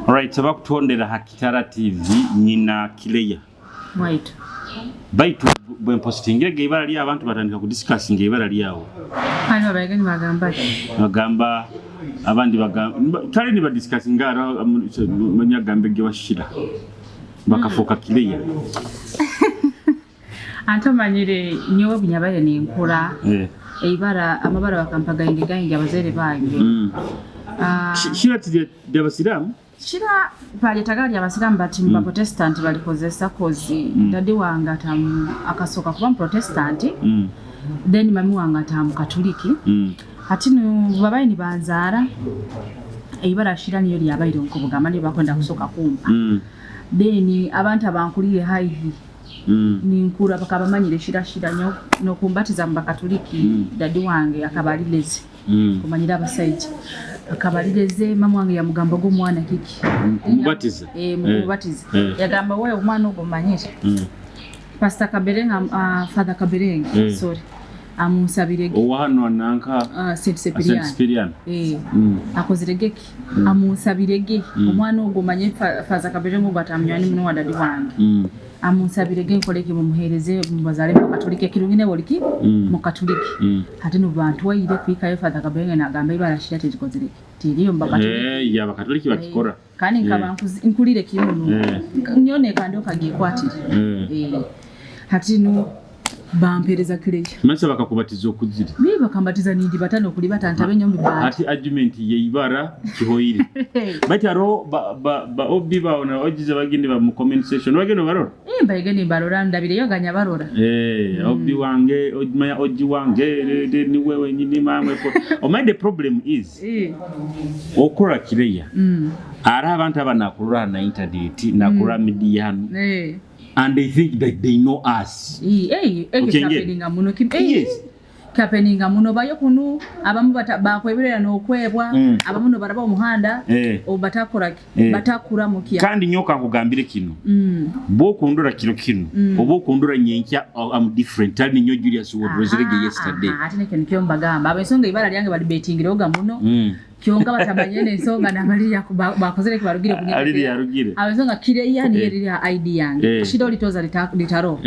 Alright, sababu tuondera Hakitara TV nyina Kileya. Right. Baitu bwe postingira geibara lya abantu batandika ku discussing geibara lyawo. Hano bagani bagamba abandi bagamba kale ni ba discussing ngara munyagambe gewashira. Bakafoka Kileya. Anto manyire nyowe bunyabaye ni nkura. Eibara amabara bakampaga ingiganyi abazere bange. Shira tije Abasilamu? Shira pale tagali Abasilamu bati mba Protestant balikozesa kozi dadi wange akasoka kuba Protestant then mami wange atamu Katoliki hatino babaye ni banzara eibara shira niyo lyabaire nkubugama ne bakonda kusoka kumpa then abantu abankuliye haihi ni nkura bakabamanyire shira no kumbatiza mba Katoliki dadi wange akabalileze kumanyira abasaiji akabalireze mama wange ya mugambo go mwana kiki mubatiza mubatiza yagamba wewe umwana ugomanyira Pastor Kaberenga Father Kaberenga sorry amusabirege owano nanka Saint Cyprian akoziregeki amusabirege umwana ugomanye Father Kaberenga batamnyani muno wadadi wange amusabirege nkoleke mumuhereze mubazale mu Katolika kirungine boliki mu Katolika hati no bantu wayire kwika Father Kaberenga nagamba ibarashira tezikozireke tiriyo mbakatolika ya bakatoliki bakikora kandi nkaba nkulire kimuno nyone kandi okagikwatira hati no bampereza Kileya mansa bakakubatiza okuzira biba kambatiza nindi batano kuli batantabe nyombi ba ati argument ye ibara kihoyire bataro ba obi baona ojiza bagindi ba mu comment section bageno barora bageni barora ndabire yoganya barora obi wange ojimaya oji wange ni wewe nyini mamwe ko the problem is okora Kileya ara abantu abanakurura na internet nakura media and they think that they know us. Kapeninga muno kapeninga muno bayo kunu abamu bakweberera nokwebwa abamu no baraba omuhanda obatakoraki batakura mukia kandi nyoka kugambire kino bo kundura kino obo kundura nyenkya am different tali nyo Julius Wodrozerege yesterday ati ne kyo mbagamba abesonga ibara lyange bali betingira oga muno kyonga batabanyene ensonga nabali bakozere kibarugire kunyaka aliri yarugire abesonga Kileya ni yeri ya ID yange shido litoza litaro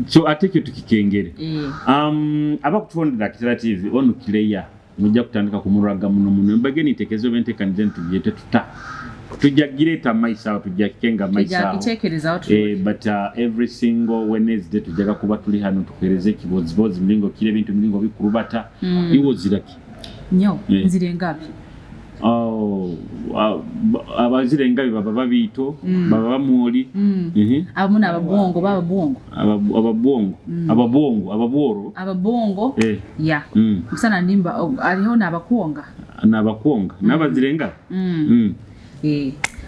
so ateke tukikengere abakutondera Hakitara TV ono Kileya mujja kutandika kumuraga muno mbageni tekezo bente kanjenti byete tujagire ta maisa tujakenga maisa but every single Wednesday tujaga kuba tuli hano tukereze kibozibozi mlingo kile bintu mlingo bikurubata iwo ziraki nyo nzirengabi abazirengabi baba babito baba bamuli abamuna ababongo ababongo ya kusana nimba aliho nabakonga nabazirenga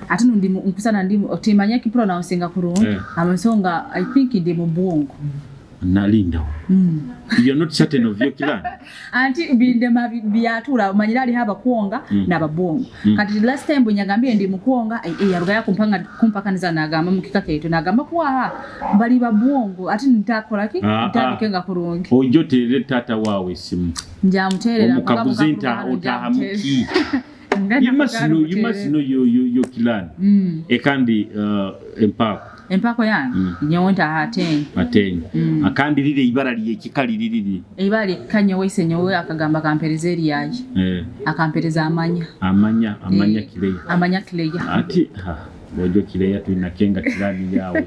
ati nundi kusana ndi otimanya ki pronouncing kurungi amasonga I think ndi mubongo nalinda you're not certain of your clan anti binde mabiatura manyira ali haba kuonga na babongo kati last time bunyagambye ndi mukuonga yaruga kumpakaniza nagamba mukika ketu nagamba kwa bali babongo ati nitakolaki nitabikenga kurungi ojotere tata wawe simu njamuterera mukabuzinta otahamuki you must know your clan ekandi empako yange nyonta atenyi akandi lile ibara liye kikali lili ibali kanyo wese nyowe akagamba kamperezeri yaje akampereza amanya Kileya ati bojo Kileya tulina kenga kilani yawe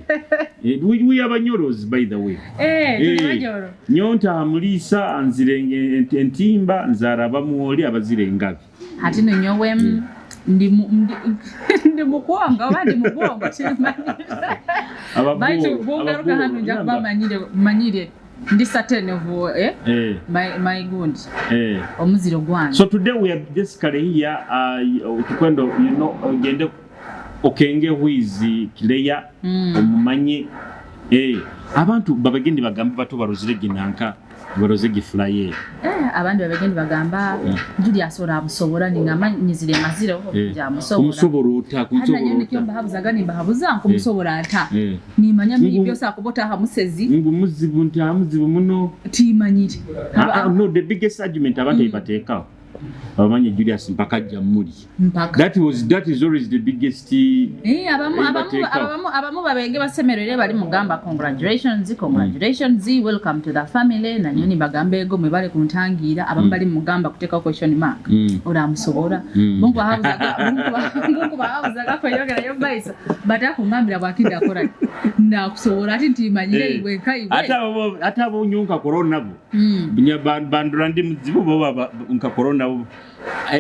we abanyorozi by the way abanyoro nyonta amulisa anzirenge entimba nzaraba muoli abazirengabi ati no nyowe ndi mukwanga abandi mubongo baitu bungaruka hano njakaba manyire ndi certain of my good omuziro gwange. So today we are basically here tukwendo gende okenge huizi Kileya omumanyi abantu babagendi bagamba bato barozirege nanka barozege flyer abandi babagendi bagamba Julius ora abusobora ningamanyizire maziro ya musobora kunsobora nyine kyomba habuzaga nimba habuza nko musobora ata nimanya bibyo sakubota hamusezi ngumuzibu nti hamuzibu muno timanyire no the biggest argument abantu ibateka abamanye Julius mpaka jamuli that is always the biggest abamu babenge basemerere bali mugamba congratulations welcome to the family na nyoni bagambe ego mwe bali kuntangira abamu bali mugamba kuteka question mark ora musobora Mungu bahabuzaga ko yogera yo baisa batakungambira bwakinda akora nda kusobora ati ntimanyire iwe kai ata abo nyunka corona bo binya bandura ndi muzibu bo nka corona bo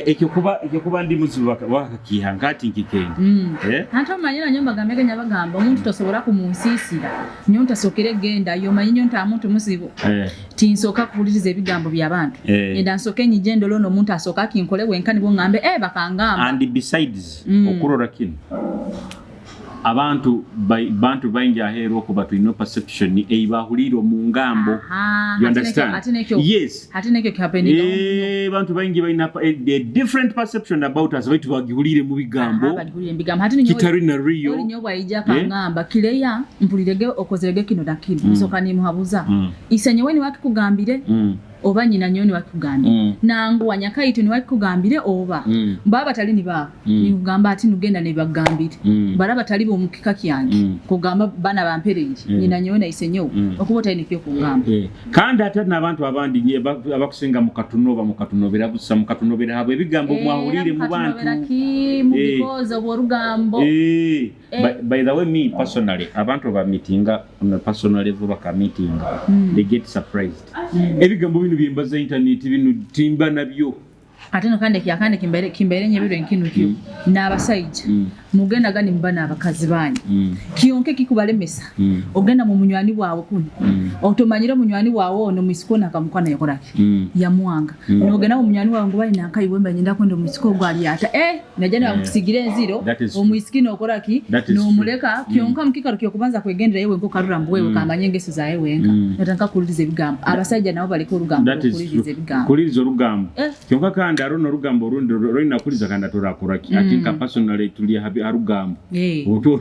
ekikuba ndi muzibu wakakihanga ati nkikende ata manyira nyumba gamege nyabagamba omuntu tosobora kumunsisira nyonta sokere genda yo manyinyo nta muntu muzibu tinsoka kubuliza ebigambo by'abantu enda nsoke nyigendo lono omuntu asoka kinkole wenkani bo ngambe bakangamba and besides okurora kino abantu bayingi ahero ko batwino perception bahuliro mu ngambo you understand yes hatineke happening abantu bayingi bayina a different perception about us baitu bagihulire mu bigambo kitari na Rio nyo bayija kangamba kileya mpulirege okozerege kino dakino soka ni muhabuza isenye weni wakikugambire oba nyina nyoni wakugambire nangu wanyakaito ni wakugambire oba baba talini ba ni kugamba ati nugenda ne bagambire baraba talibo omukika kyange kugamba bana bampereje nyina nyoni isenyo okubota ni kyo kugamba kandi ate nabantu abandi abakusenga mukatunobera busa mukatunobera habo ebigambo mwahulire mu bantu mu because of orugambo by the way me personally abantu ba meetinga on a personal level baka meeting they get surprised ebigambo bino byembaza internet bino timba nabyo ate no kande kimbere nyebiro nkinu kyo n'abasaija mugenda gani mbana abakazi banyu kiyonke kikubalemesa ogenda mu munywani wawe kuni otomanyira munywani wawe ono musikona kamukwana yakoraki yamwanga nogenda mu munywani wawe ngo bali nakayi wemba nyenda kwenda musiko gwali ata najana bamusigire enziro omuisikino okoraki no muleka kiyonka mukikaro kyo kubanza kwegendera yewe ngo karura mbwewe kamanyengese za yewenga nataka kuliza ebigambo abasaija nabo bali ko rugambo kuliza ebigambo kuliza rugambo kiyonka kandi arono rugambo rundi roina kuliza kandi atorakoraki ati nka personally tuli harugambo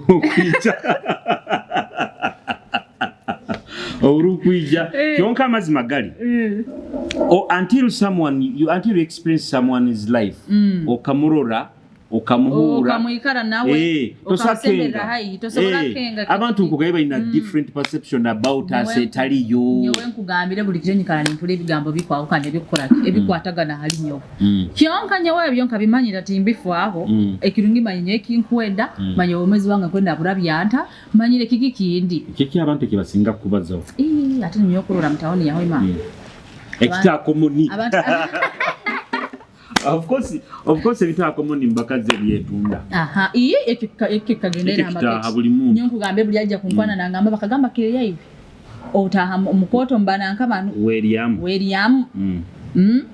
urukwija urukwija kionka mazima gali until you experience someone's life okamurora okamuhura okamuyikara nawe tosakenda hayi tosobora kenga abantu kugaiba ina different perception about us etaliyo nyewe nkugambire buli kirenyikana nintule ebigambo bikwaho kandi ebikoraki ebikwatagana hali nyo kyonka nyewe byonka bimanyira timbifu aho ekirungi manyine kinkwenda manyo omezi wanga kwenda burabyanta manyire kiki kindi kiki abantu kibasinga kubazaho ate nyo kurura mtaoni yaho ima extra communi Of course ebita common mbakaze byetunda. Ekikagendera amaketi. Nyonku gambe buli ajja kunkwana nangamba bakagamba kire yayi. Otaha mukoto mbana nkabanu. William.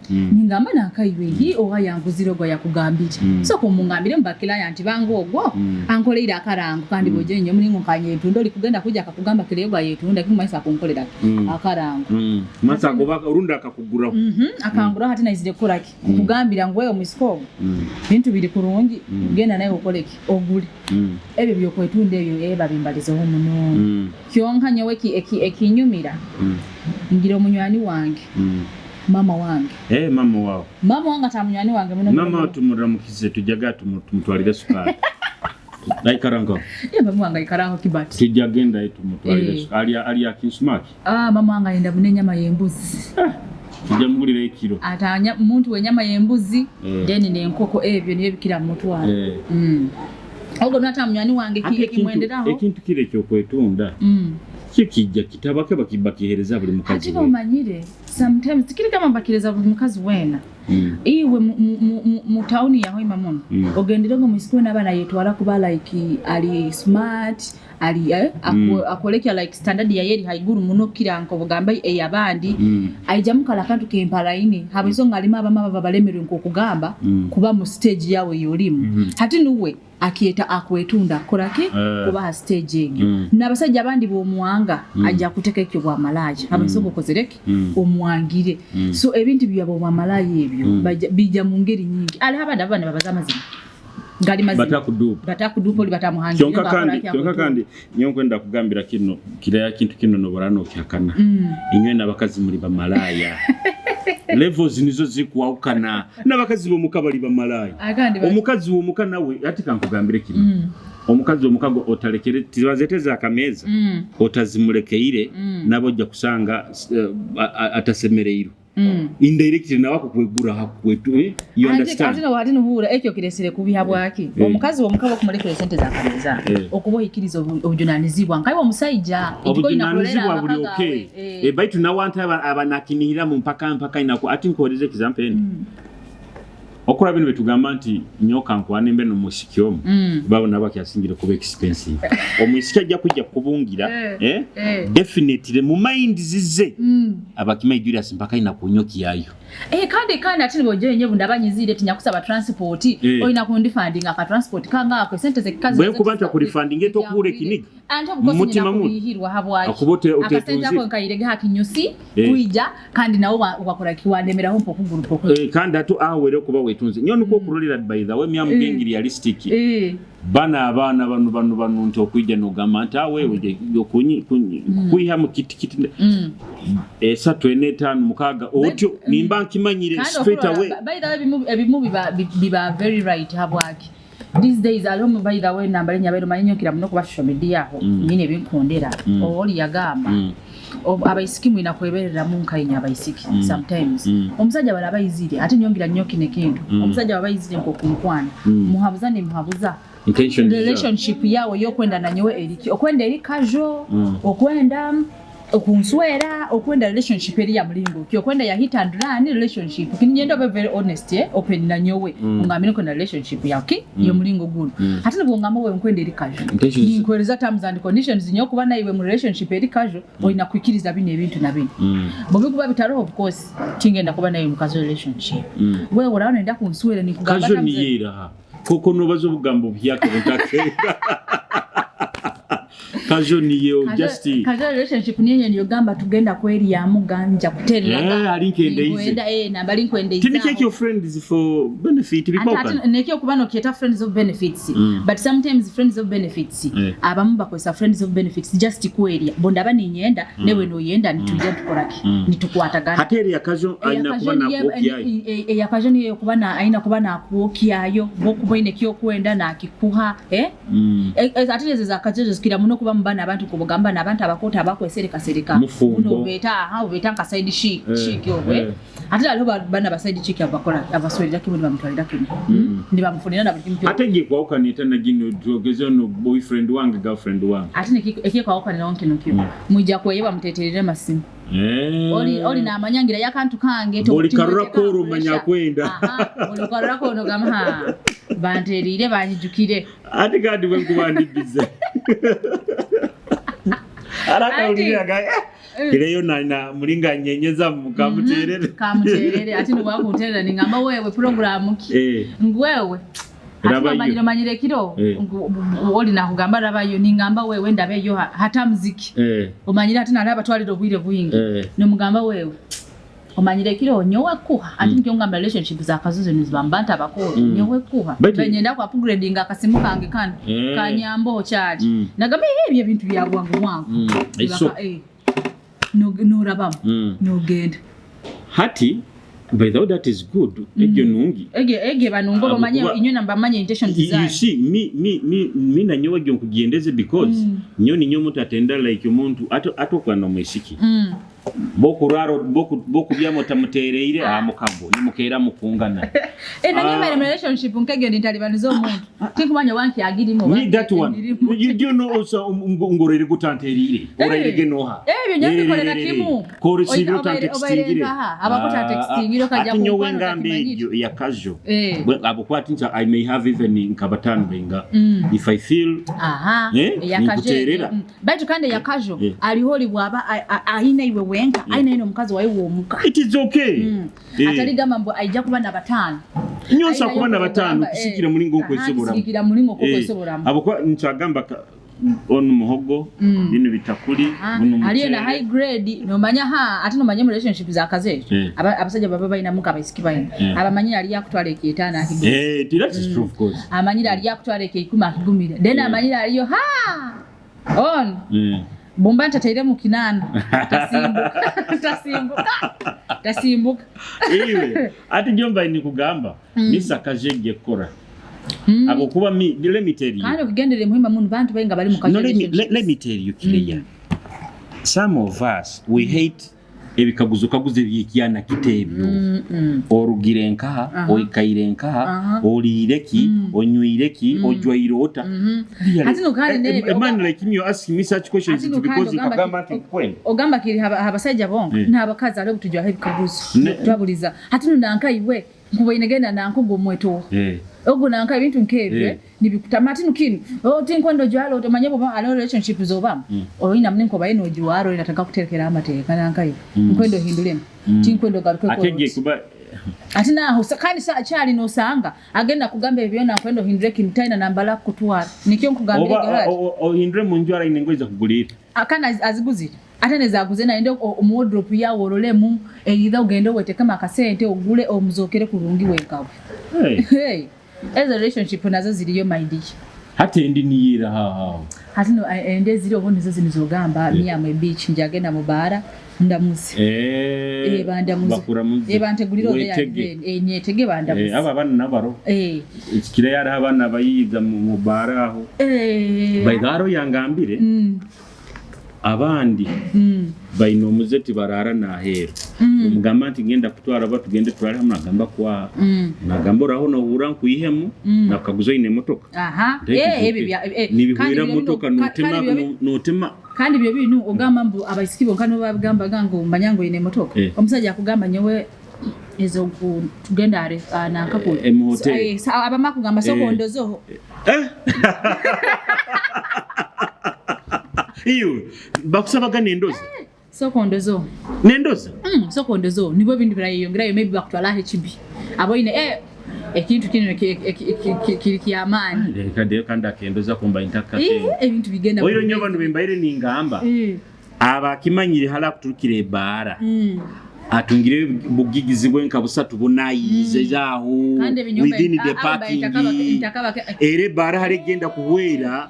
Ningamba nakaiwe hi owa yanguziro gwa yakugambira. So ko mungambire mbakila yanti bango ogwo ankoleira akarango kandi boje nyo mulingo kanye tundo likugenda kuja akakugamba kire gwa yetunda kimaisa kunkolera akarango. Masa goba urunda akakugura. Akangura hati na izide koraki kugambira ngweyo musiko. Bintu biri kurungi genda nayo okoleki oguli. Ebyo byokwetunde ebyo babimbalizo muno. Kyonka nyewe ekinyumira. Ngira omunywani wange. Mama wange. Mama wao. Mama wange tamunywani wange muno. Mama tumuramukize tujaga tumutwalire sukari. Naikarango. Mama wange ikarango kibati. Tujagenda tumutwalire sukari ali akinsmaki. Mama wange aenda bune nyama yembuzi. Tujamugulire ekiro. Atanya muntu wenyama yembuzi then nenkoko ebyo niyo bikira mutwala. Ogo natamnywani wange kimwenderaho. Ekintu kire cyo kwetunda. Kikijja kitabake bakibakihereza buli mukazi. Ati bamanyire sometimes tikiri kama bakireza buli mukazi wena. Iwe mu town yaho imamono. Ogendirogo musikwe nabana yetwala kuba like ali smart ali akolekya like standard ya yeri haiguru muno kiranko bugamba eyabandi aijamukala kantu kempala ine habizo ngalima abama balemerwe nkokugamba kuba mu stage yawe yolimu hati nuwe akieta akwetunda koraki kuba stage ege nabasajja abandi bo muwanga ajja kuteka ekyo bwa malaje habizo gokozereki omwangire so ebintu byabo bwa malaje ebyo bija mu ngeri nyingi ali abandi abana babazamazima ngali mazima batakudupa oli batamuhangira kyonka kandi nyo kwenda kugambira kino kira kintu kino no borano kyakana inywe nabakazi muri bamalaya levels nizo zikuawukana n'abakazi b'omuka bali bamalaaya omukazi w'omuka nawe ati kankugambire kino omukazi omukago otalekere tibazeteza akameeza otazimulekeire nabo ojja kusanga atasemereiro indirectly nawe akukwegura hakwetu you understand ati no hura ekyo kiresere kubihabwaki omukazi omukago kumulekere sente za akameeza okubohikiriza obujunanizibwa nkai omusajja obujunanizibwa buli okay baitu na want abanakinihira mu mpaka inako ati nkoreze example okura bino betugamba nti nyoka nkwana embe no musikyo babona bakyasingire kuba expensive omusiki ajja kujja kubungira definitely mu mind zize abakima Julius mpaka ina kunyoki yayo kandi ati boje nyebu ndabanyizire tinyakusaba transport oina ku funding aka transport kanga ako sente ze kazi bwe kubanta ku funding eto kure kiniga mutima mu yihirwa habwaye akubote utetunzi ako nkayirege hakinyusi kuija kandi nawo wakora kiwandemera hompo kugurupo kandi atu awere kuba wetunze nyo nuko kurulira by the way myamgengi realistic bana abana banu nto kuija no gamanta wewe yokunyi kuiha mu kitikiti esatu enetanu mukaga otyo nimba nkimanyire straight away by the way ebimu biba very right habwaki these days alone by the way nambale nyabero manyokira muno kuba social media aho nyine binkondera oli yagamba abaisikimu inakweberera munkayinya abaisiki sometimes omusajja bala bayizire ate nyongira nyoki nekintu omusajja babayizire nko kunkwana muhabuza intention relationship yawe yokwenda nanyowe eriki okwenda eri casual okwenda okunswera okwenda relationship eri ya mlingo okwenda ya hit and run relationship kinyendo be very honest open nanyowe ngamine ko na relationship yake yo mlingo guno ate nabo ngamba we nkwenda eri casual inkweleza terms and conditions nyo kuba nayiwe mu relationship eri casual oina kwikiriza bine ebintu na bine bobi kuba bitaro of course kingenda kuba nayiwe mu casual relationship wewe uraona nenda kunswera ni kugamba casual ni yera koko nobazo bugambo byake butakera casual niyo just casual relationship niyo gamba tugenda kweli ya muganja kuterera alinkende ize namba linkwende ize can you take your friends for benefit because nekyo kubano kieta friends of benefits but sometimes friends of benefits abamu bakosa friends of benefits just kweli bonda bani nyenda newe no yenda nitujja tukoraki nitukwatagana hateri ya casual aina kubana kuokiayo ya casual niyo kubana aina kubana kuokiayo bokuboine kyo kwenda na akikuha atileze za casual zikira muno kuba mbana abantu kubugamba nabantu abakota abakwesereka uno beta nka side chic yowe ate alo bana ba side chic abakola abaswerera kimwe bamutwalira kimwe ndi bamufunira na bimpi ate ngi kwa ukanita na gino drogeze no boyfriend wange girlfriend wange ate neki kwa ukanira onke nokyo mujja kweyeba muteterere masimu oli na amanyangira yakantu kange to oli karura koro manya kwenda oli karura kono gama banterire banyijukire ate gadi we kubandibize araka uliya ga kireyo na mulinga nyenyeza kamuterere ati no bakuterera ningamba wewe program ki ngwewe manyire kiro oli na kugamba rabayo ningamba wewe ndabeyo hata muziki omanyira ati nalaba twaliro bwire bwingi no mugamba wewe omanyire kiro nyowe kuha ati nkyongamba relationship za kazuze nizibambanta bakoro nyowe kuha benyenda kwa upgrading akasimu kange kandi kanyambo cyari nagamba ebyo bintu byabwangu wangu no rabam no genda hati by the way that is good ege nungi ege banungo bamanye inyo namba manye intention design you see me na nyowe gyo kugiendeze because nyoni nyo mutu atenda like umuntu atokwa no mwishiki boku byamo tamutereire amukambo nimukera mukungana na nyuma relationship nkege ndalibanizo umuntu tinkumanya wanki agirimo wanki that one you know also ngorere gutanterire orayege noha ebyo nyambi kolera kimu kore sibyo tantextingire abakota textingire kajya ku nyowe ngambe ya casual abokwati nta I may have even nkabatan benga if I feel ya casual but kandi ya casual aliholi bwaba aina iwe wenka aina ino mukazi wawe womuka it is okay ataliga mambo aija kuba na batano nyonsa kuba na batano kisikira mulingo kwesobora kisikira mulingo kwesobora abakwa ntagamba on muhogo bino bitakuri muno aliye na high grade no manya ati no manya relationship za kaze abasajja baba bayina muka bayisiki bayina abamanya ali yakutwala ekitana akigumi that is true of course amanyira ali yakutwala ekikuma akigumira then amanyira aliyo on bomba ntateire mu kinana tasimbuka tasimbuka iwe ati jomba ni kugamba nisakaje kora ako kuba let me tell you kandi kugendere muhimba muntu bantu bainga bali mukaje let me tell you Kireya some of us we hate ebikaguzo kaguze byikiana kitebyo orugirenka oikairenka olireki onywireki ojwairota ati no kandi a man like me you ask me such questions because ikagamba kweli ogamba kiri habasajja bongo nabakaza ale butujwa ebikaguzo twabuliza ati no nanka iwe kuba inegenda nanko gomweto ogo nanka ibintu nkebye nibikutamati nukino tinkondo jwalo otomanyebo ba alo relationship zobam oyina mninko bayino jwaro inataka kuterekera amateka nanka iwe nkondo hindulemu tinkondo garuko atege kuba ati naho kandi cyari no sanga agenda kugamba ebyo na kwendo hindure kintaina nambala kutwara nikyo nkugambira gari o hindure munjwara inengoza kugulira akana aziguzi atane zaguze na ende omwardrobe ya worolemu either ugende wete kama akasente ogule omuzokere kurungi wekawe hey as a relationship nazo ziriyo mind hate ndi niyira ha hati no ende ziri obo nizo zinizogamba miyamwe beach njagenda mubara ndamuzi bandamuzi bantegulira oya nyetege bandamuzi aba bana nabaro ikire yari abana bayiga mu bara aho bayidaro yangambire abandi bayino muzeti barara nahera umugamba nti ngenda kutwara batugende turare hamwe nagamba kwa nagamba uraho no hura nkuyihemu nakaguzo ine motoka nibihurira motoka notema kandi byo bintu ogamba mbu abayisikibo kano babagamba gango manyango ine motoka omusajja akugamba nyewe ezo tugenda are nankapo abama kugamba sokondozo iyo bakusaba nendoza sokondozo nendoza sokondozo nibo bintu birayongerayo maybe bakutwala HB abo ine ekintu kino kiyamani kade kanda kendoza kumba intaka ebintu bigenda oyo nyoba nubimbaire ningamba aba kimanyire hala kuturukire bara atungire bugigizi bwenka busatu bunayize zaho within the parking ere bara hali genda kuwera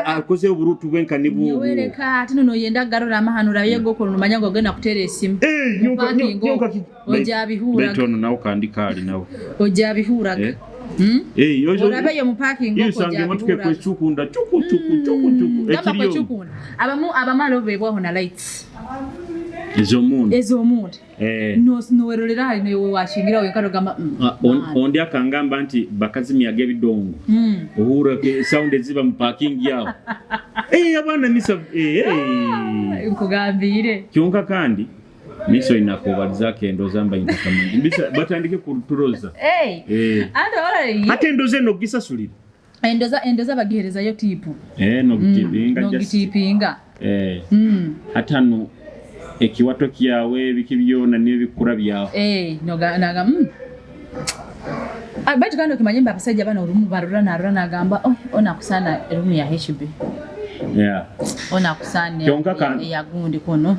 akoze uburutu bwenka nibu yoreka atino no yenda garora amahanura yego ko numanyango genda kutera esimu ojabihura betono nawo kandika ali nawo ojabihura yojo orabeyo mu parking ngo sange mutwe kwe chukunda chuku ekiriyo abamalo bebwaho na lights ezo mood no werolera ali no washingira wekano gamba ondi akangamba nti bakazi miyage bidongo uhura ke sound eziba mu parking yao abana misa nkugambire kyonka kandi niso inakobaliza kendo zamba intakamanya mbisa batandike kuturoza ando already atendoze no gisasulira endoza bagihereza yo tipu no gitipinga no gitipinga hatano ekiwato kyawe bikibyona niyo bikura byawe naga bati kando kimanyemba abasajja bana urumu barura nagamba ona kusana rumu ya HB ona kusane ya gundi kono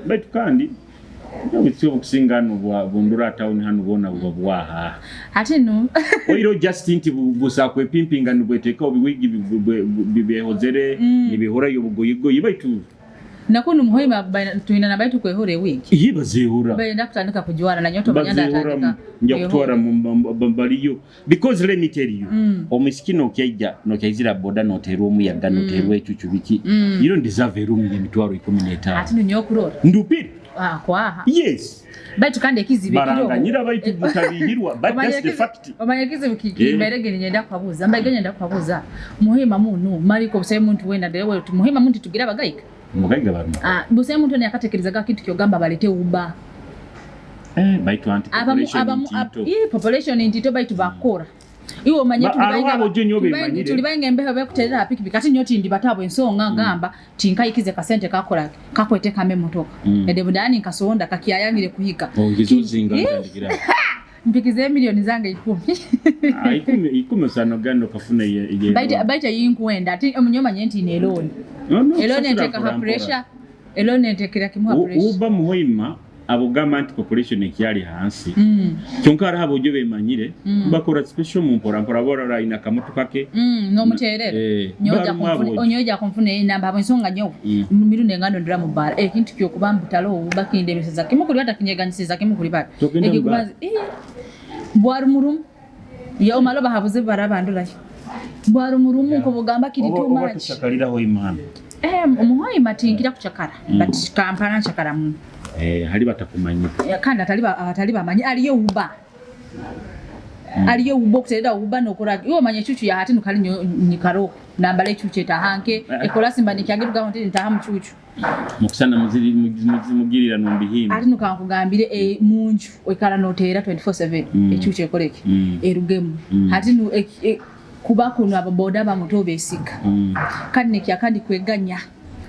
bati kandi Nobityo okusingana bundura town hanu bona bwaha ate no oiro just inti busa kwe pimpinga nubweteka obiwigi bibehozere nibihora yobugoyigo yibaitu nakunu muhima tuina nabaitu kwehore wiki yibazehura bayenda kutandika kujwara na nyoto banyanda atandika njokutwara mbaliyo because let me tell you omiskino okyaija nokyazira boda noteru muyaga noteru echuchu biki you don't deserve a room yemitwaro 15 ate nyokurora ndupiri kwaha yes baitu kandi ekizibe kiro baranganyira baitu mutabihirwa but that's the fact omanyekize bikimberege nyenda kwabuza mbage nyenda kwabuza muhima muntu mariko busaye muntu wenda dewe muhima muntu tugira bagayika mugaiga barimo busaye muntu ne akatekerezaga kitu kyogamba balete uba baitu anti population intito baitu bakora iwo manyetu tulibainga embeho bekuterera pikipiki kati nyoti ndi batabo ensonga ngamba tinkayikize kasente kakola kakwete kame motoka ede budani nkasonda kakiyayangire kuhika ongizuzinga ndandikira mpikize milioni zange 10 ikume sano gando kafuna ye baita yinkwenda ati omunyoma nyenti ne loan elone nteka ha pressure elone ntekera kimwa pressure uba muhima abogama anti population ekyali hansi kyonka ara abojo bemanyire bakora special mu mpora bora ina kamotoka ke no muterere nyoja kumfuna inamba abonsonga nyo mirundi ngando ndira mu bar ekintu kyokuba mbutalo bakinde meseza kimukuli hata kinyeganyisiza kimukuli bari ekikubaza bwari murum ya omaloba habuze barabandura bwari murum ko bugamba kiri too much obatushakaliraho imana umuhoyi matingira kuchakara but kampana chakara mu hali batakumanya kandi atali bamanyi aliyo uba aliyo ubo kuterera uba nokora yo manye chuchu ya hati nukali nyikaro nambale chuchu etahanke ekola simba nikyagiruga honte ntahamu chuchu mukusana mugirira nombihimba ati nukankugambire munju ekala notera 24/7 echuchu ekoleke erugemu hati nu kuba kuno ababoda bamutobe sika kandi nekyakandi kweganya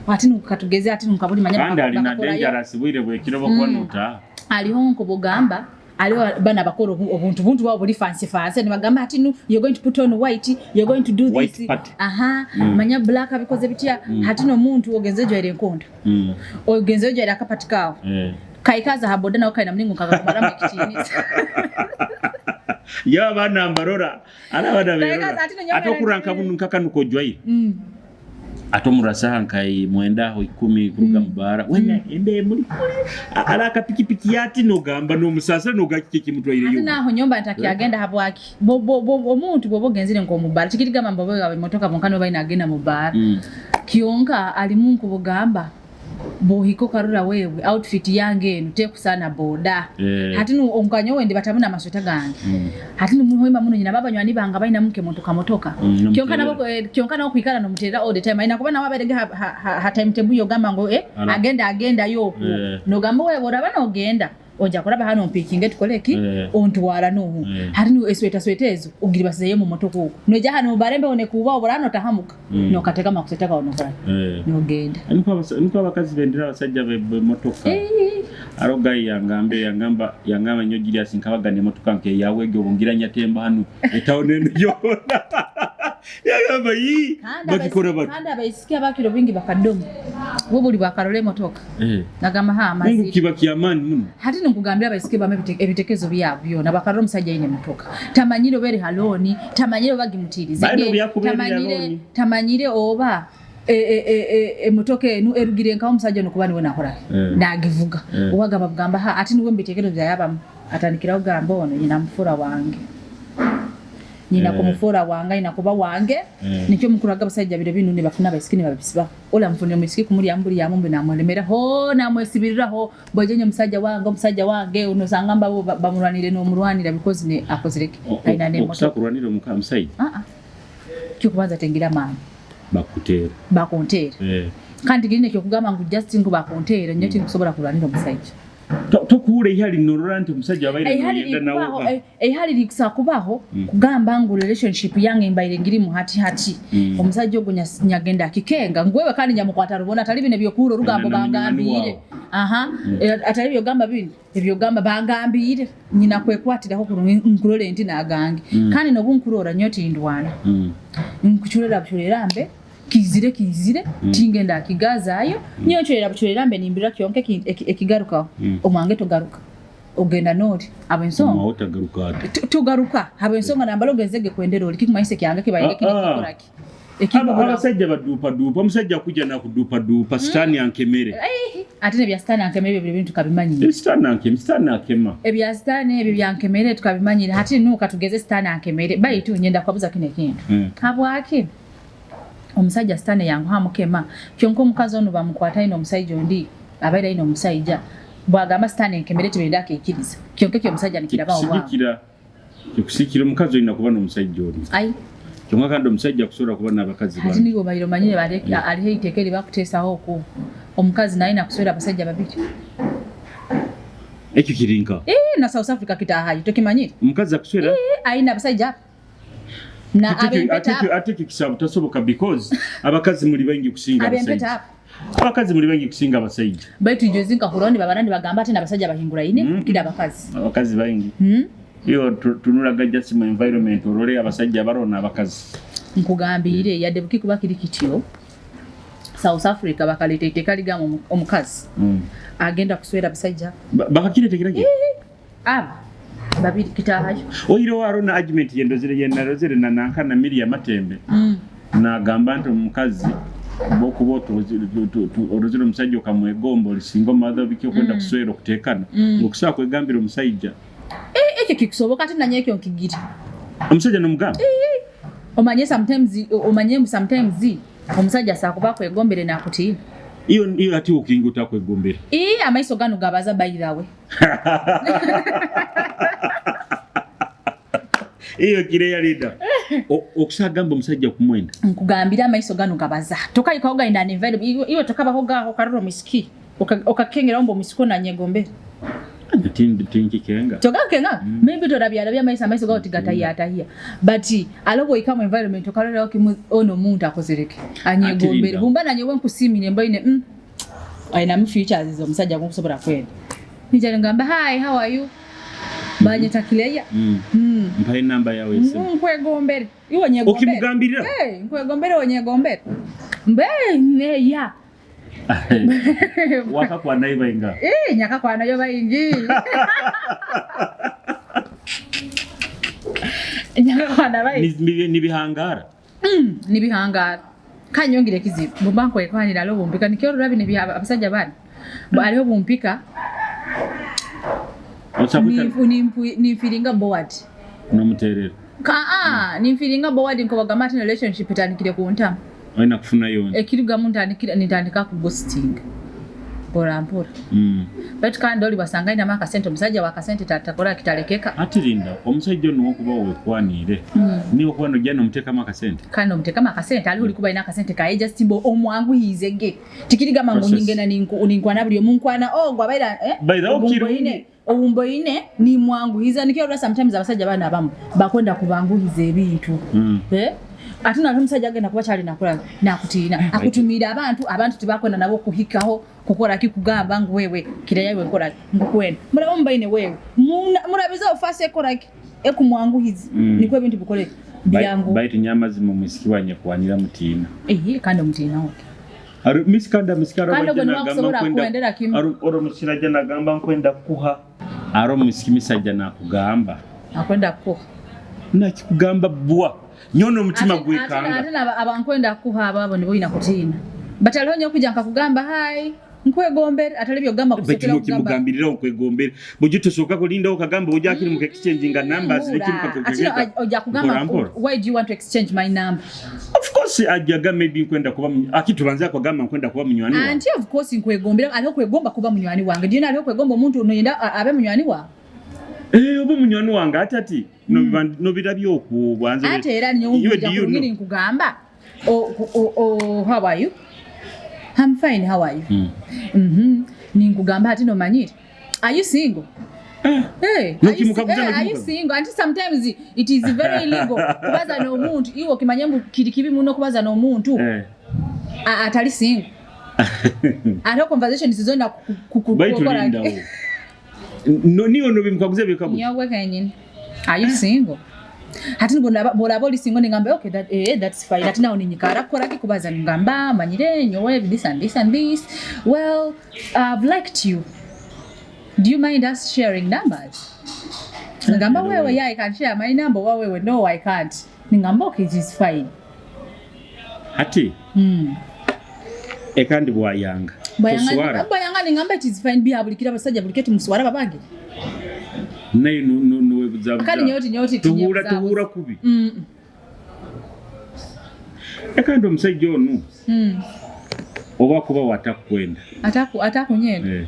ati nukatugeze ati nukabuli manya kandi ali na dangerous bwire bwe kirobo kwanuta aliho nko bugamba aliho bana bakoro obuntu bwa buli fancy ne bagamba ati you're going to put on white, you're going to do white this party. Manya black abikoze bitya hati no muntu ogenzejo ere nkondo ogenzejo ere akapatikao kaikaza haboda na okaina mningu kagakumara mekitini ya bana mbarora ana bana berora atokuranka bunu nkakanuko jwai atomurasa nkai mwenda ho 10 kuruga mbara wena ende muri alaka pikipiki yati no gamba no musasa no gakike mutwaire yo naho nyomba ntaki agenda habwaki omuntu bobogenzire ngo mubara chikiriga mambo bawe motoka bonkano baina agenda mubara kionka alimunku bogamba bohiko karura wewe outfit yange nteku sana boda hatinu onkanyo wende batabuna masweta gange hatinu muhoima muno nyina baba nywani banga baina mke motoka kionka nabo kwikala no mutera all the time ina kuba na waberege ha time table yo gamba ngo agenda yo no gamba wewe bora bana ogenda oja kuraba hano mpikinge tukoleki ontwara no hatinu esweta ugiri basize mu motoka uko noja hano barembe one kuba oborano tahamuka no kateka makuseta ono fara no genda niko abakazi bendera basajja be motoka aroga yangamba nyogiri asinkabagane motoka nke yawege obungiranya temba hano etaone yo yagamba yi bakikora bati kanda bayisikia bakiro bingi bakadomo bobuli bakarole motoka nagama ha amazi Mungu kibakia amani muno hati nkugambira bayisikia bame ebitekezo byabyo nabakarole musajja yine motoka tamanyiro bere haloni tamanyiro bagimutirize tamanyire oba motoka enu erugire nka omusajja no kubani wona akora nagivuga owaga babugamba ha ati niwe mbitekezo byayaba atandikiraho gamba ono nyina mfura wange nyina kumufura wanga ina kuba wange nicyo mukuraga basajja bire bintu ne bafuna bayisikini babisiba ola mfunye musiki kumuri yamburi yamumbe namulemera ho namwesibiriraho bojenye musajja wange unosanga mbabo bamurwanire no murwanira because ne akozireke aina ne moto kurwanira mukamusajja cyo kubanza tengira mama bakontera kandi gine cyo kugamba ngo just ngo bakontera nyoti kusobora kurwanira musajja tokure ihali norante musajja abaire yenda nawo ehali likisa kubaho kugamba ngo relationship yange imbaire ngiri mu hati omusajja ogo nyagenda kikenga ngwewe kandi nyamukwata rubona atali bine byokuro rugambo bangambire atali byogamba bine ebyogamba bangambire nyina kwekwatiraho ku nkurole nti nagange kandi no bunkurora nyoti ndwana nkuchurera buchulerambe kizire tingenda kigazayo nyochera buchulerambe nimbira kyonke ekigaruka omwange togaruka ogenda noti abensonga tugaruka abensonga nambalo gezege kwendero likimayise kyange kibayenge kikoraki abasajja badupa omusajja kujja na kudupa stani ankemere atene bya stani ankemere byo bintu kabimanyire stani ankema ebya stani ebyo byankemere tukabimanyire hati nuka tugeze stani ankemere bayitu nyenda kwabuza kine kintu habwake omusajja stani yangu hamukema kyonko mukazi ono bamukwata ino omusajja ondi abaira ino omusajja bwagamba stani ankemere tibenda akikiriza kyonko kyo omusajja nikiraba obwa kusikira mukazi ina kuba no omusajja ondi kyonka kandi omusajja kusobola kuba n'abakazi bandi nigo bayiro manyire bareke alihe itekeri bakutesaho ku omukazi naye nakuswera abasajja babiri ekyo kirinka na South Africa kitahayi tokimanyire omukazi akuswera aina abasajja na abempeta ateke kisabu tasoboka because abakazi muri bengi kusinga abasajja abakazi muri bengi kusinga abasajja baitu jozinka hurondi babarandi bagamba ati nabasajja bahingura ine kida abakazi bengi iyo tunulaga just mu environment orole abasajja barona abakazi nkugambire yadde bukikuba kiri kityo South Africa bakaleta itekaligamu omukazi agenda kuswera basajja bakakiretekera gye babiri kitahayo oyiro waro na argument yenarozere na nankana Miriam Matembe nagamba nti omukazi bokuba orozero omusajja okamwegomba olisinga omadha biki okwenda kuswera okutekana ngokusobola kwegambira omusajja ekyo kikusoboka ate nanyekyo nkigiri omusajja nomugamba omanye sometimes omusajja sakuba kwegombere nakutiina iyo ati ukinguta kwegombere amaiso gano gabaza bayirawe iyo kireya leader okusagamba omusajja kumwenda nkugambira amaiso gano gabaza tokai kaoga indani environment iyo tokaba hoga okaroro miski okakengera ombo misiko na nyegombere tinki kenga toka kenga maybe to rabya amaiso gawo tigatayatahia but alobo ikamu environment okaroro okimu ono muntu akozereke anyegombere bumba na nyewe nkusimire mbaine aina mi features zo omusajja kusobora kwenda nijale ngamba hi how are you banye takileya mpai namba yawe ese nkwegombere iwe nyegombere okimugambirira nkwegombere onyegombere mbe ya waka kwa naiba inga nyaka kwa nayo bayingi nyaka kwa nabayi ni bihangara ni bihangara kanyongire kizibu bumbanko ekwanira lo bumpika nikyo rabi ne bya abasajja bana baliho bumpika ni feelinga bored no muterere ni feelinga bored nko bagamati relationship itanikire ku ntama aina kufuna yona ekiruga muntu nitandika ku ghosting bora but kandi oli basanga ina maka sente omusajja wa kasente tatakola kitalekeka atirinda omusajja no kuba wekwanire niwo kwano jana omuteka maka sente kandi omuteka maka sente ali kuba ina kasente ka just mbo omwangu hizege tikiriga mangu nyingena ninkwana buli omunkwana gwabaira baira okirine obumbo ine ni mwangu hiza nikyo sometimes abasajja bana abamu bakwenda kubanguhize ebintu atuna omusajja agenda kuba kyali nakola nakutiina akutumira abantu tibakwenda nabo kuhikaho kukola kikugamba ngu wewe kireya wewe kola ngukwenda mulabo mbaine wewe murabiza ofase ekola ekumwanguhizi nikwe ebintu bikole byangu baiti nyama zimu misikiwanye kwanira mutiina kandi mutiina oke aru miskanda oro musiraja nagamba nkwenda kuha aro musikimisajja nakugamba akwenda kuha nakikugamba bwa nyono mutima gwikanga ate abankwenda kuha ababo nibo ina kutiina bataliho nyo kujja nkakugamba hai nkwegombere atalibyo gamba kusekera kugamba kimugambirira okwegombere bujito soka kulinda okagamba ojja akiri mu exchange numbers likiri kakugamba ojja kugamba why do you want to exchange my number of course ajaga maybe nkwenda kuba akitubanza kugamba nkwenda kuba munywani wange anti of course nkwegombere aliho kwegomba kuba munywani wange dino aliho kwegomba omuntu noyenda abe munywani wa obo munywani wange atati no birabyo okubwanze ate era nyo ngini nkugamba how are you I'm fine how are you ninkugamba ati no manyire are you single are you single and sometimes it is very illegal kubaza no muntu iwo kimanyambu kirikibi muno kubaza no muntu atali single ate conversation sizona kukola niyo bimkaguze bikabu nyawe kanyine are you single hati bora boli single ningambe okay that's fine hati nawo ninyikara kora kikubaza ngamba manyire nyowe this and this well I've liked you do you mind us sharing numbers ngamba wewe yeah I can share my number wewe no I can't ngamba okay it is fine hati ekandi bwayanga bayanga ngamba it is fine bihabulikira basajja buliketi muswara babange nayo no webuzabuza kandi nyoti tuhura kubi ekandi omusajja ono oba kuba watakwenda atakunyenda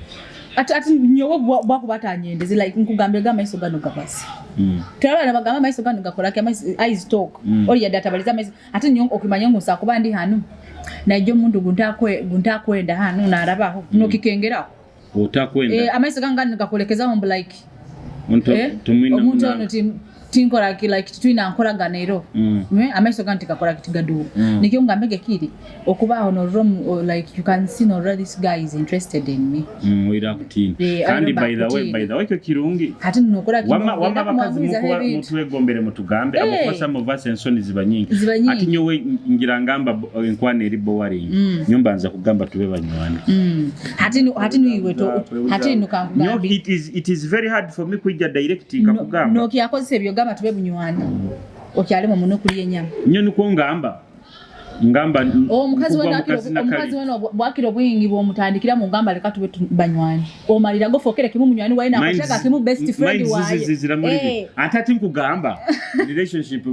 ati nyowe bwakuba atanyendeze like nkugambe gama iso gano gabasi tulabana bagamba maiso gano gakola ke eyes talk oli yadata baliza maiso ati nyo okimanya ngusa kuba ndi hanu najjo mundu guntakwenda hanu narabaho nokikengera utakwenda amaiso ganga ngakolekeza ombu like tumina omuntu ono tim tinkola like twina nkola ganero amaiso ganti kakola kitigadu nikyo ngambege kiri okuba no room like you can see no this guy is interested in me wira kutin kandi by the way kirungi hati nokola wama bakazi mutuwe gombere mutugambe abo some of us ensoni zibanyingi ati nyowe ngira ngamba enkwane eri boring nyumba nza kugamba tube banywani hati niwe to hati nukangambe it is very hard for me kujja direct kakugamba no kiyakozese byo gamba tube bunywani okyalemo muno kuliye nyama nyo niko ngamba omukazi wano bwakiro bwingi bwomutandikira mu ngamba leka tube banywani omalira go fokere kimu munywani waina akashaka kimu best friend waye atati nkugamba relationship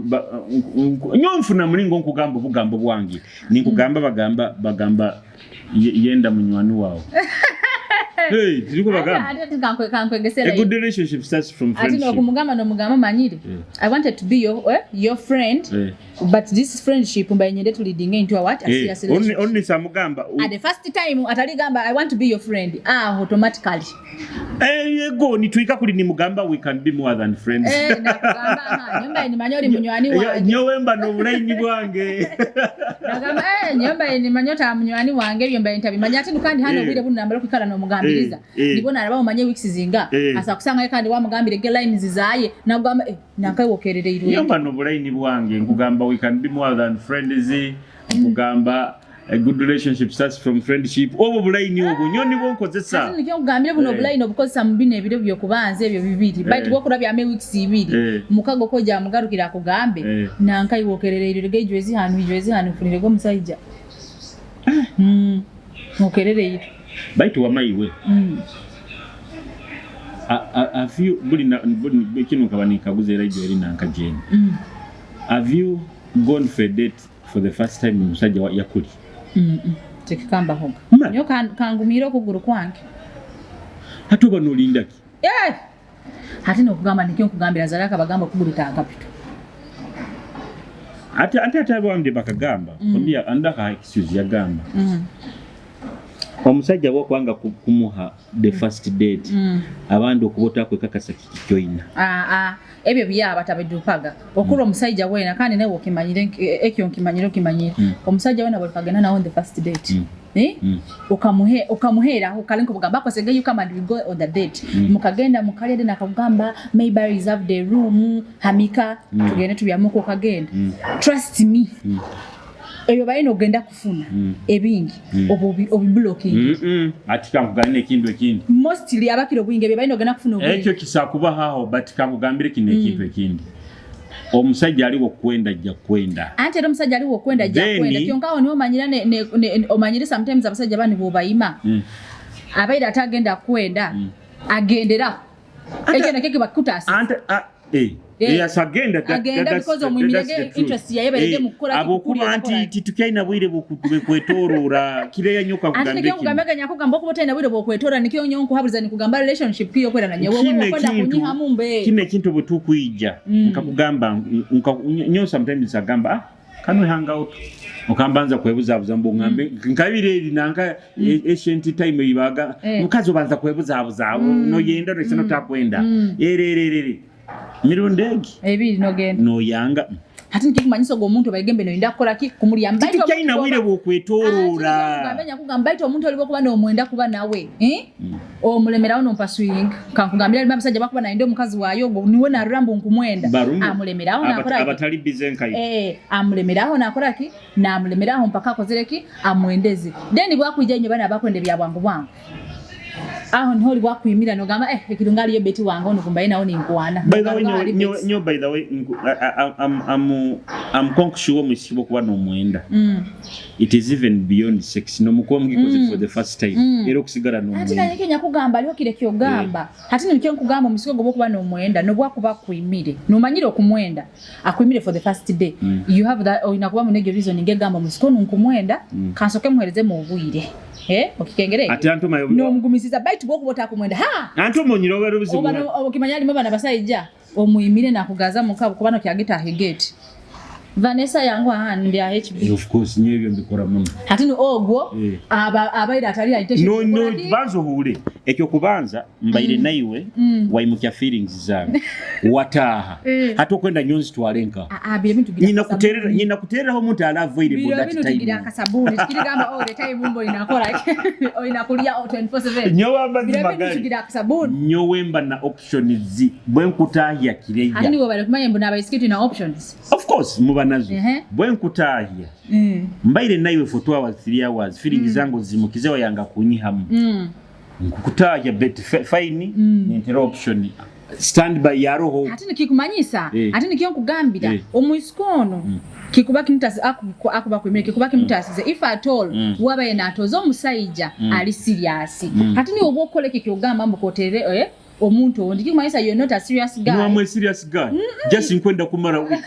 nyo mfuna mulingo nkugamba bugambo bwangi ninkugamba bagamba yenda munywani wao. Hey, tiliko bagamba. A good relationship starts from friendship. Ati nokumugamba no mugamba manyire. I wanted to be your friend, but this friendship mbayende to leading into a what? A serious relationship. Only samugamba. At the first time ataligamba I want to be your friend. Automatically. Go nituika kuli ni mugamba we can be more than friends. Nakugamba nyomba ni manyori munywani wange. Nyowemba no bulaini bwange. Nakugamba nyomba ni manyota munywani wange byomba ntabimanya ati nukandi hano bwire bunambalo kwikala no mugambiriza. Nibona araba mumanye weeks zinga. Asa kusanga kandi wa mugambire ge line zizaye nakugamba nankai wokerere iru. Nyomba no bulaini bwange nkugamba we can be more than friends. Nkugamba a good relationship starts from friendship. Obo bulaini obo nyoni bonkozesa. Ati nikyo kugambira buno bulaini obukozesa mubine ebiro byo kubanze ebyo bibiri. Bite gwo kulabya ame weeks ibiri. Mukago koja mugarukira kugambe nankai wokerere iru ge jwezi hanu funire go musajja. Wokerere iru. Bite wa maiwe. Have you buli kinu kabani kaguze radio eri nankajeni. Have you gone for a date for the first time musajja yakuli? Tekikamba honga. Nyo kangumira okuguru kwange. Hatuba nolindaki. Hati nokugamba nikyo kugambira zalaka bagamba okuguru tangapito. Ate abamde bakagamba. Ombia andaka excuse yagamba. Omusajja wo kwanga kumuha the first date. Abandi okubota kwe kakasa kijoina. Ebyo byaba tabedupaga. Okuro omusajja wena kandi nawe okimanyire ekyo nkimanyire. Omusajja wena bwe kagena na on the first date. Okamuhera ukalenko kugamba ko sege you come and we go on the date. Mukagenda mukalede nakagamba maybe reserve the room hamika tugende tubyamuko kagenda. Trust me. Eyo bayino genda kufuna ebingi obiblocking ati kamugane kindu ekindi mostly abakiro bwinge bayino genda kufuna obwingi ekyo kisakuba haho but kamugambire kine kintu ekindi omusajja ali wokwenda ajja kwenda ante omusajja ali wokwenda ajja kwenda kyonkawo niwo manyira ne omanyire sometimes abasajja bani bo bayima abaira atagenda kwenda agendera ekyo nakeke bakutasi ante yes agenda because omwimire interest ya yebe mukora kikuri anti titukaina bwire bukutube kwetorora kire yanyoka kugambye anti kugambye nyakugamba okubotena bwire bokwetora nikyo nyonko habuliza nikugamba relationship kiyo kwera na nyewe kwenda kunyiha mumbe kine kintu butukuija nkakugamba nyo sometimes agamba kanwe hang out okambanza kwebuzabuza mbo ngambe nkabire eri nanka ancient time yibaga mukazi obanza kwebuzabuza no yenda resino takwenda erererere mirundegi ebiri nogenda no yanga hati nikikumanyisa go omuntu bayigembe no inda kola ki kumulya mbaito kaina bwire bwokwetorora ngambenya kugamba omuntu olibo kuba no mwenda kuba nawe omulemerawo no mpaswing kankugambira ali mabasajja bakuba na ndo mukazi wayo go niwe na rambo nkumwenda amulemerawo nakola abatali bizenkai amulemerawo nakola ki na amulemerawo mpaka kozereki amwendeze then bwakujja nyo bana bakwende bya bwangu bwangu aho niho li bwakwimira no gamba ekirungali yo beti wango no kumbaye nawo ninkwana by the way nyo by the way I'm conscious musibo kuba no mwenda it is even beyond sex no mukomgi koze for the first time ero kusigara no mwenda ati nanye kenya kugamba aliho kire kyo gamba hati nikyo kugamba musibo go kuba no mwenda no bwakuba kwimire no manyire okumwenda akwimire for the first day you have that inakuba munege reason ngegamba musiko nkumwenda kansoke muhereze mu obwire okikengere ati antu mayo no mugumisiza bite bwo kubota kumwenda antu monyiro bero bizibu okimanyali mabana basayija omuyimire nakugaza mukabo kubano kyagita hegate Vanessa yangu ndi ya HB of course nyebyo mbikora muno hati no ogwo abaira atali intention no banzo hule ekyo kubanza mbaire naiwe waimukya feelings zange wataha hata okwenda nyonzi twalenka nyina kutereraho omuntu unavoidable that time tugira kasabuni tukigamba all the time mumbo inakola inakulia 24/7 nyowa birabe tugira kasabuni nyowemba na options bwenkutahya kireya ani wo bale kumanya mbona abaisikitu na options of course mubanazo bwenkutahya mbaire naiwe for 2 hours 3 hours feelings zangu zimukizewa yanga kunyihamu nkukutahya bet fine interruption standby yaroho ati nikikumanyisa ati nikiyokugambira omwisikono kikubaki mutasi akuba kwimire kikubaki mutasize if at all waba yenatozo omusaija ali serious ati ni obwo koleke kyogamba mbo kotere omuntu ondi kikumanyisa you're not a serious guy no I'm a serious guy just nkwenda kumara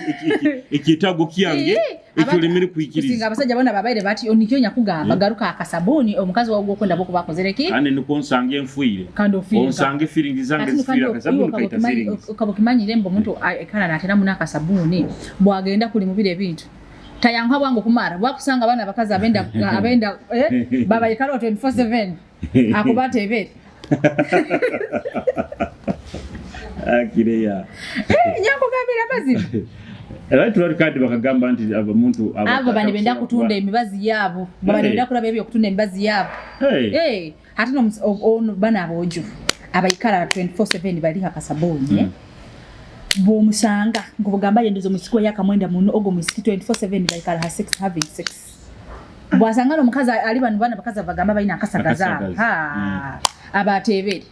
ekitago kyange ekyolemere kuikiriza singa abasajja bona babaire bati onikyonya kugamba garuka akasabuni omukazi wawo kwenda boko bakozereki ane nikonsange enfuire kando feeling onsange feeling zange zifira akasabuni kaita feelings ukabukimanyire mbo muntu ekana natera muna akasabuni bwagenda kuli mubire bintu tayanka bwangu kumara bwakusanga bana bakazi abenda baba ikalo 24/7 akubate ebere akireya nyambo gabira mazima right lord kadi bakagamba nti abamuntu abo bani benda kutunda emibazi yabo baba benda kulaba ebyo kutunda emibazi yabo hati no bana abojo abayikala 24/7 bali akasaboni bo musanga ngubugamba yendezo musiko yakamwenda muno ogo musiki 24/7 bayikala having sex bwasanga no mukazi ali bana bakaza bagamba bayina akasagaza abatebere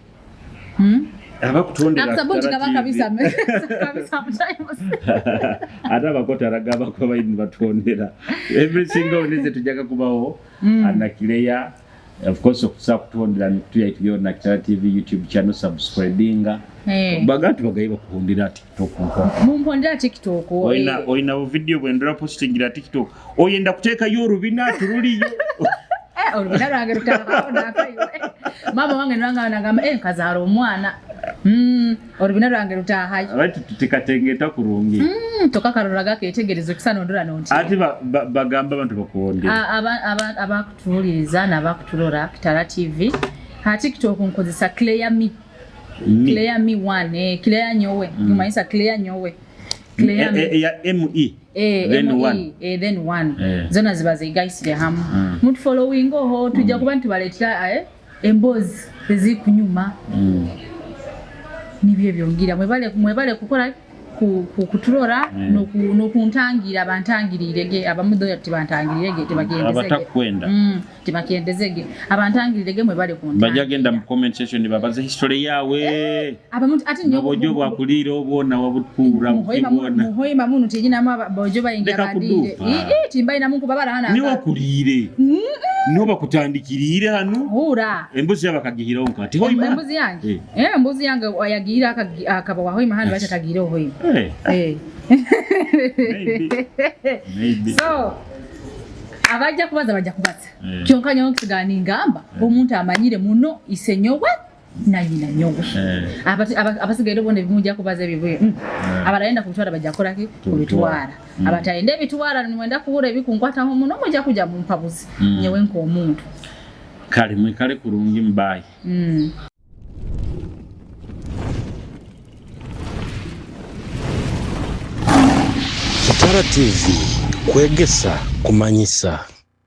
abakutondera akasabuni kabisa sometimes ata bakota ragaba kwa bayini batondera every single nize tujaga kubaho anakileya of course okusakutondera tuyaityo na Kitara TV YouTube channel subscribinga bagati bagaiba kuhondera TikTok mumpondera TikTok oina video bwendera postingira TikTok oyenda kuteka yorubina turuliyo olubina lwange lutakaona akaiwe mama wange nwanga nagamba kazaro omwana olubina lwange lutahayi right tutikatengeta kurungi tokakarolaga ketegerezo kisano ndura nonti ati bagamba abantu bakuondera abakutuliriza nabakutulora Kitara TV ha TikTok nkozesa Clear Me 1 Clear nyowe nyumaisa Clear nyowe ya ME then one zona zibaze guys le ham muntu following ho tujja kuba ntubaletira embozi ezikunyuma nibyo byongira mwebale kukola kutulora no kuntangira abantangirire abamudo tibantangirire tebagendezege abatakwenda tibakendezege abantangirire mwebale kunta bajagenda mu comment section babaze history yawe abamuntu ati nyo bojo bwakulira obona wabukura mukibona muhoima munu tijina ma bojo bayinga badire timbaina mungu babara hana ni wakulire no bakutandikirire hano hura embuzi yabakagihira onka ati hoima embuzi yange embuzi yange wayagira akaba wahoima hano bachatagire hoima maybe so abajja kubaza kyonka nyo kisigani ngamba omuntu amanyire muno isenyowe na nyina nyowe abasigaire bonde bimujja kubaza ebibwe abaraenda kutwara bajja kolaki kubitwara abataende bitwara nimwenda kuhura ebikunkwata ho muno mujja kujja mu mpabuzi nyewe nko omuntu kale mwikale kurungi mbaye Kitara TV kwegesa kumanyisa.